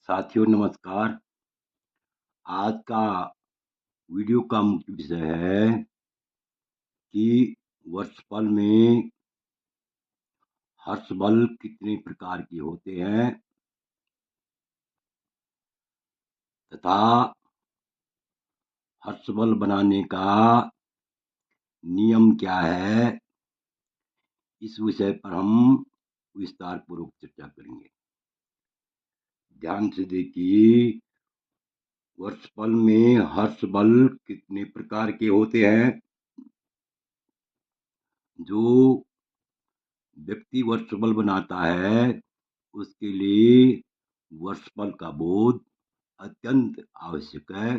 साथियों नमस्कार। आज का वीडियो का मुख्य विषय है कि वर्षफल में हर्षबल कितने प्रकार के होते हैं तथा हर्षबल बनाने का नियम क्या है। इस विषय पर हम विस्तार पूर्वक चर्चा करेंगे। ध्यान से देखिए, वर्षफल में हर्षबल कितने प्रकार के होते हैं। जो व्यक्ति वर्षफल बनाता है उसके लिए वर्षफल का बोध अत्यंत आवश्यक है,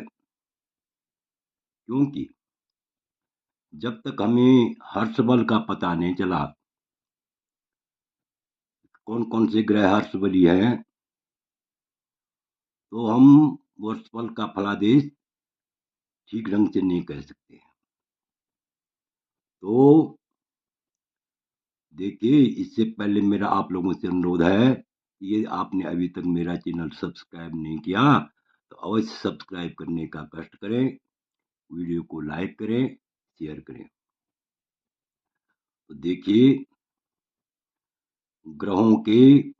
क्योंकि जब तक हमें हर्षबल का पता नहीं चला कौन कौन से ग्रह हर्षबली हैं, तो हम वर्षफल का फलादेश ठीक ढंग से नहीं कह सकते हैं। तो देखिए, इससे पहले मेरा आप लोगों से अनुरोध है, ये आपने अभी तक मेरा चैनल सब्सक्राइब नहीं किया तो अवश्य सब्सक्राइब करने का कष्ट करें, वीडियो को लाइक करें, शेयर करें। तो देखिए, ग्रहों के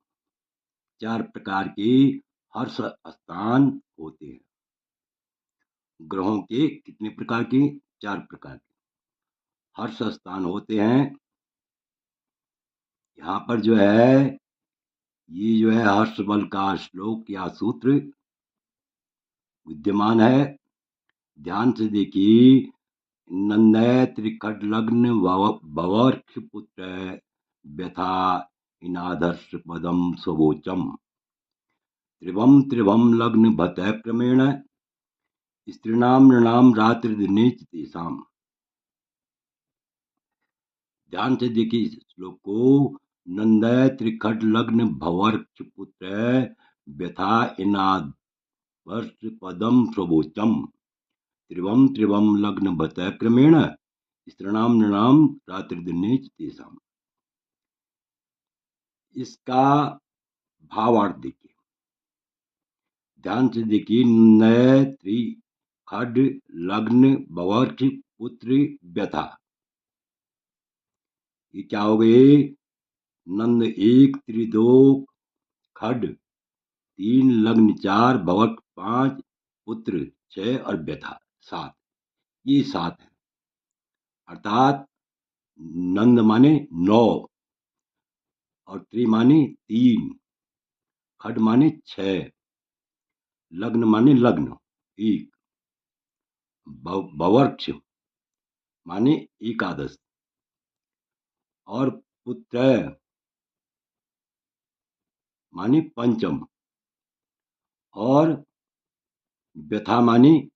4 प्रकार के हर्ष स्थान होते हैं। ग्रहों के कितने प्रकार के? 4 प्रकार के हर्ष स्थान होते हैं। यहाँ पर जो है, ये जो है हर्ष बल का श्लोक या सूत्र विद्यमान है। ध्यान से देखिए, नंदय त्रिकट लग्न भवर्क्ष पुत्र व्यथा इनादर्श पदम स्वोचम त्रिभम त्रिभम लग्न भत क्रमेण स्त्रीणाम नृणाम रात्रि दिने तेषाम। ध्यान से देखिए इस श्लोक को। नंदय त्रिखट लग्न भवर्क्ष पुत्र व्यथा इनाद वर्ष पदम स्वोचम त्रिवम त्रिवम लग्न भत क्रमेण स्त्रीणाम नृणाम रात्रि दिने तेषाम। इसका भावार्थ देखिए, ध्यान से देखिए। नय त्रि खड लग्न भवर्क्ष पुत्र व्यथा, ये क्या हो गए? नंद 1 त्रि 2 खड 3 लग्न 4 भवक 5 पुत्र 6 और व्यथा 7। ये 7 है, अर्थात नंद माने 9 और त्रि माने 3, खड माने 6, लग्न माने लग्न 1, भवर्क्ष माने एकादश और पुत्र माने पंचम और व्यथा माने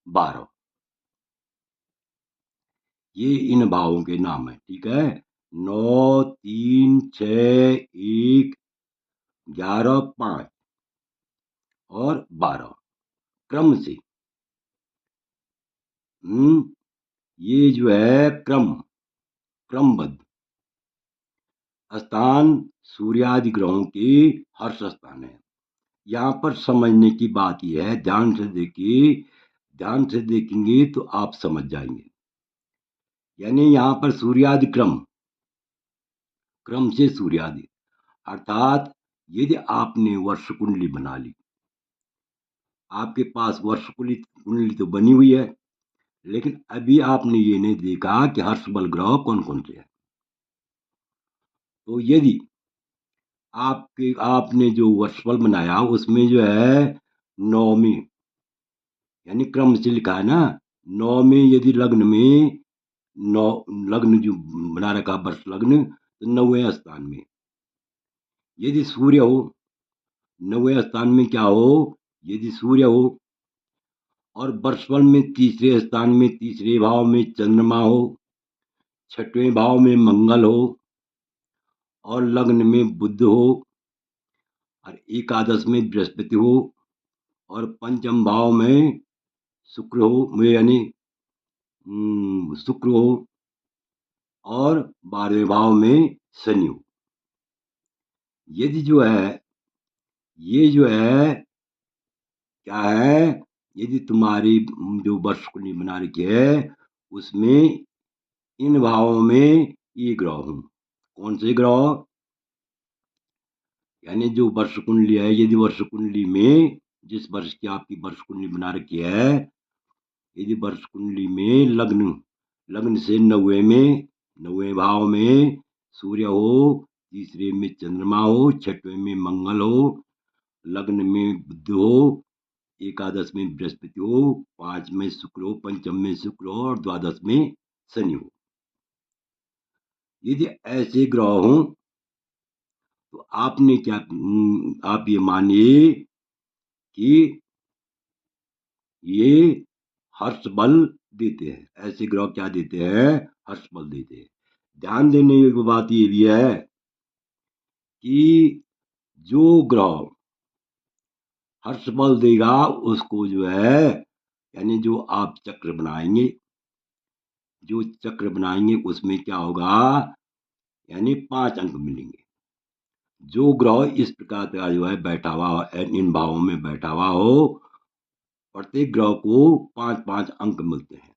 12। ये इन भावों के नाम है, ठीक है। 9 3 6 1 11 5 और 12 क्रम से। ये जो है क्रमबद्ध स्थान सूर्यादि ग्रहों के हर्ष स्थान है। यहाँ पर समझने की बात यह है, ध्यान से देखिए, ध्यान से देखेंगे तो आप समझ जाएंगे। यानी यहाँ पर सूर्यादि क्रम से सूर्यादि, अर्थात यदि आपने वर्ष कुंडली बना ली, आपके पास वर्ष कुंडली तो बनी हुई है, लेकिन अभी आपने ये नहीं देखा कि हर्ष बल ग्रह कौन कौन से हैं। तो यदि आपने जो वर्षफल बनाया उसमें जो है नौमी, यानी क्रम से लिखा है ना, 9 में यदि लग्न में 9 लग्न जो बना रखा वर्ष लग्न, तो 9वें स्थान में यदि सूर्य हो, 9वें स्थान में क्या हो? यदि सूर्य हो, और वर्षफल में तीसरे स्थान में तीसरे भाव में चंद्रमा हो, 6वें भाव में मंगल हो और लग्न में बुध हो और एकादश में बृहस्पति हो और पंचम भाव में शुक्र हो, यानी शुक्र हो और 12वें भाव में शनि हो। यदि जो है ये जो है क्या है, यदि तुम्हारी जो वर्ष कुंडली बना रखी है उसमें इन भावों में ये ग्रह हूँ। कौन से ग्रह? यानी जो वर्ष कुंडली है, यदि वर्ष कुंडली में जिस वर्ष की आपकी वर्ष कुंडली बना रखी है, यदि वर्ष कुंडली में लग्न लग्न से नौवें भाव में सूर्य हो, तीसरे में चंद्रमा हो, छठवें में मंगल हो, लग्न में बुध हो, एकादश में बृहस्पति हो, 5 में शुक्र हो, पंचम में शुक्र हो और द्वादश में शनि हो। यदि ऐसे ग्रह हो तो आपने क्या, आप ये मानिए कि ये हर्ष बल देते हैं। ऐसे ग्रह क्या देते हैं? हर्ष बल देते हैं। ध्यान देने योग्य बात ये भी है कि जो ग्रह हर्ष बल देगा उसको जो है, यानी जो आप चक्र बनाएंगे, जो चक्र बनाएंगे उसमें क्या होगा, यानी 5 अंक मिलेंगे। जो ग्रह इस प्रकार का जो है बैठा हुआ, इन भावों में बैठा हुआ हो, प्रत्येक ग्रह को 5-5 अंक मिलते हैं।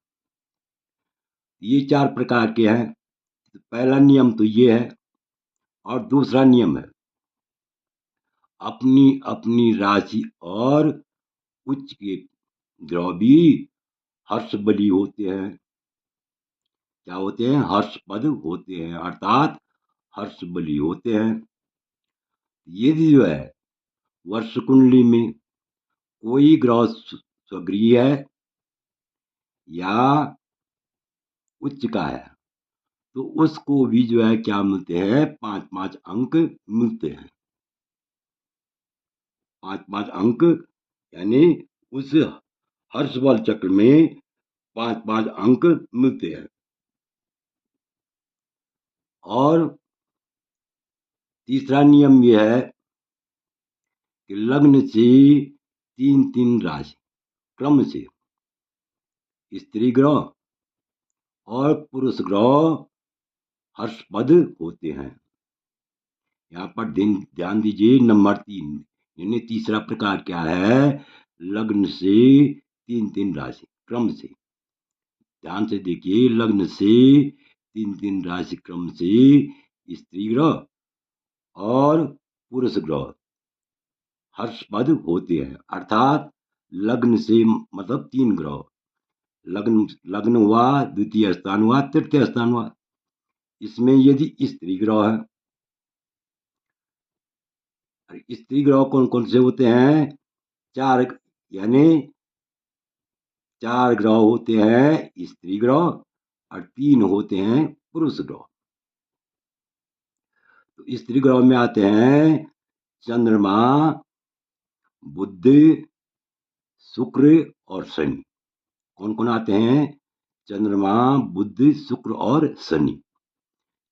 ये 4 प्रकार के हैं। पहला नियम तो ये है, और दूसरा नियम है अपनी अपनी राशि और उच्च के ग्रह भी हर्ष बली होते हैं। क्या होते हैं? हर्षपद होते हैं, अर्थात हर्ष बली होते हैं। यदि जो है वर्ष कुंडली में कोई ग्रह स्वगृह है या उच्च का है तो उसको भी जो है क्या मिलते हैं? 5-5 अंक मिलते हैं। 5-5 अंक, यानी उस हर्ष बल चक्र में 5-5 अंक मिलते हैं। और तीसरा नियम यह है कि लग्न से 3-3 राशि क्रम से स्त्री ग्रह और पुरुष ग्रह हर्षपद होते हैं। यहाँ पर ध्यान दीजिए, नंबर 3 यानी तीसरा प्रकार क्या है? लग्न से 3-3 राशि क्रम से। ध्यान से देखिए, लग्न से 3-3 राशि क्रम से स्त्री ग्रह और पुरुष ग्रह हर्षपद होते हैं। अर्थात लग्न से मतलब 3 ग्रह, लग्न लग्न हुआ, द्वितीय स्थान हुआ, तृतीय स्थान हुआ, इसमें यदि स्त्री ग्रह है, स्त्री ग्रह कौन कौन से होते हैं? 4, यानी 4 ग्रह होते हैं स्त्री ग्रह और 3 होते हैं पुरुष ग्रह। तो स्त्री ग्रह में आते हैं चंद्रमा, बुध, शुक्र और शनि। कौन कौन आते हैं? चंद्रमा, बुध, शुक्र और शनि।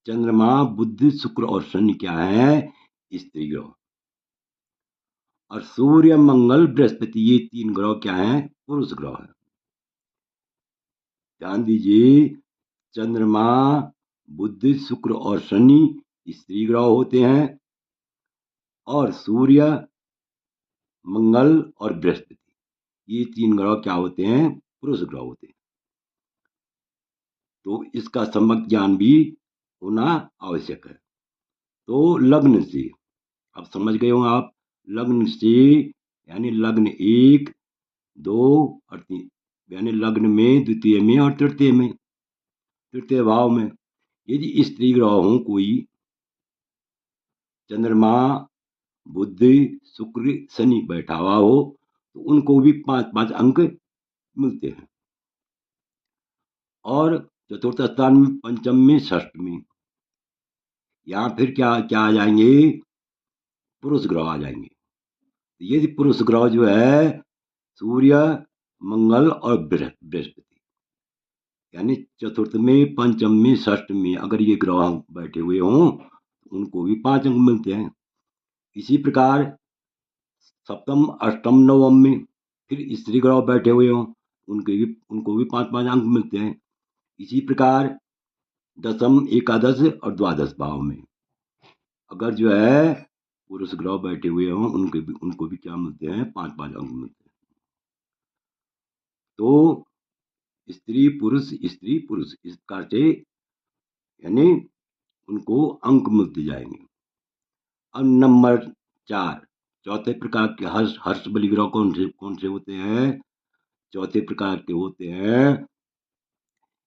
चंद्रमा, बुध, शुक्र और शनि क्या है? स्त्री ग्रह। और सूर्य, मंगल, बृहस्पति, ये 3 ग्रह क्या हैं? पुरुष ग्रह है। ध्यान दीजिए, चंद्रमा, बुध, शुक्र और शनि स्त्री ग्रह होते हैं और सूर्य, मंगल और बृहस्पति ये 3 ग्रह क्या होते हैं? पुरुष ग्रह होते हैं। तो इसका सम्यक ज्ञान भी होना आवश्यक है। तो लग्न से, अब समझ गए हो आप, लग्न से यानी लग्न 1, 2 और 3, यानी लग्न में, द्वितीय में और तृतीय भाव में यदि स्त्री ग्रह हो कोई, चंद्रमा, बुध, शुक्र, शनि बैठा हुआ हो तो उनको भी 5-5 अंक मिलते हैं। और चतुर्थ स्थान में, पंचम में, षष्ठ में, यहाँ फिर क्या क्या आ जाएंगे? पुरुष ग्रह आ जाएंगे। यदि पुरुष ग्रह जो है सूर्य, मंगल और बृहस्पति, यानी चतुर्थ में, पंचम में, षष्ठ में अगर ये ग्रह बैठे हुए हों तो उनको भी 5 अंक मिलते हैं। इसी प्रकार सप्तम, अष्टम, नवम में फिर स्त्री ग्रह बैठे हुए हों उनको भी 5-5 अंक मिलते हैं। इसी प्रकार दशम, एकादश और द्वादश भाव में अगर जो है पुरुष ग्रह बैठे हुए हों उनको भी क्या मिलते हैं? 5-5 अंक मिलते हैं। तो स्त्री पुरुष इस प्रकार से यानी उनको अंक मिलते जाएंगे। अब नंबर 4, चौथे प्रकार के हर्ष बलि ग्रह कौन से होते हैं? चौथे प्रकार के होते हैं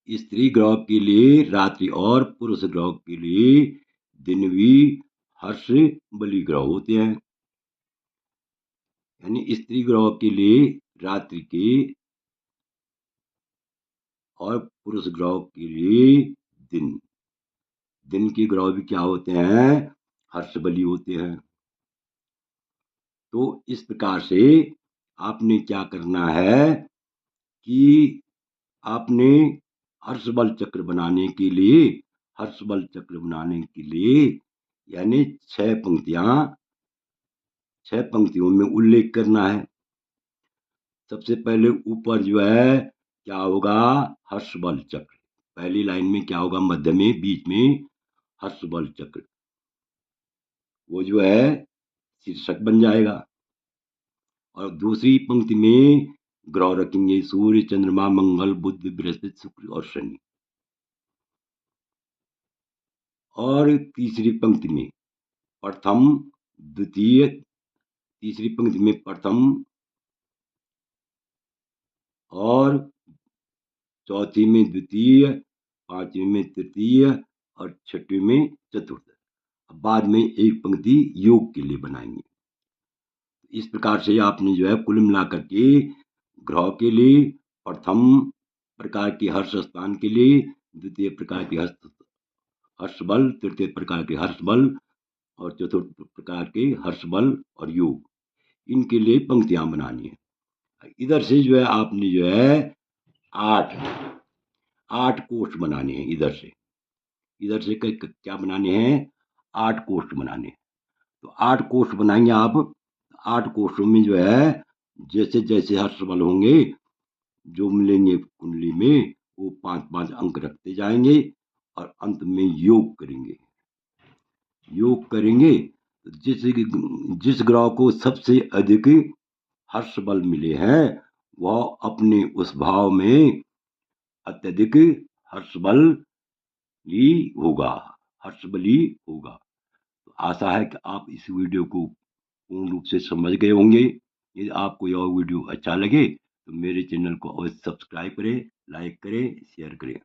स्त्री ग्रह के लिए रात्रि और पुरुष ग्रह के लिए दिन भी हर्ष बलि ग्रह होते हैं। यानी स्त्री ग्रह के लिए रात्रि के और पुरुष ग्रह के लिए दिन के ग्रह भी क्या होते हैं? हर्ष बलि होते हैं। तो इस प्रकार से आपने क्या करना है कि आपने हर्ष बल चक्र बनाने के लिए यानी 6 पंक्तियों में उल्लेख करना है। सबसे पहले ऊपर जो है क्या होगा? हर्ष बल चक्र। पहली लाइन में क्या होगा? मध्य में बीच में हर्ष बल चक्र, वो जो है शीर्षक बन जाएगा। और दूसरी पंक्ति में ग्रह रखेंगे सूर्य, चंद्रमा, मंगल, बुध, बृहस्पति, शुक्र और शनि। और तीसरी पंक्ति में प्रथम, द्वितीय, तीसरी पंक्ति में प्रथम और चौथी में द्वितीय, पांचवी में तृतीय और छठवीं में चतुर्थ। बाद में एक पंक्ति योग के लिए बनाएंगे। इस प्रकार से आपने जो है कुल मिलाकर के ग्रह के लिए प्रथम प्रकार के हर्ष स्थान के लिए, द्वितीय प्रकार के हर्ष बल, तृतीय प्रकार के हर्ष बल और चतुर्थ प्रकार के हर्ष बल और योग, इनके लिए पंक्तियां बनानी है। इधर से जो है आपने जो है 8 कोष्ठ बनाने हैं। इधर से क्या बनाने हैं? 8 कोष्ठ बनाने हैं। तो 8 कोष्ठ बनाएंगे आप। 8 कोष्ठों में जो है जैसे जैसे हर्ष बल होंगे जो मिलेंगे कुंडली में, वो 5-5 अंक रखते जाएंगे और अंत में योग करेंगे। जिस ग्रह को सबसे अधिक हर्ष बल मिले हैं वह अपने उस भाव में अत्यधिक हर्ष बली होगा। तो आशा है कि आप इस वीडियो को पूर्ण रूप से समझ गए होंगे। यदि आपको यह वीडियो अच्छा लगे तो मेरे चैनल को अवश्य सब्सक्राइब करें, लाइक करें, शेयर करें।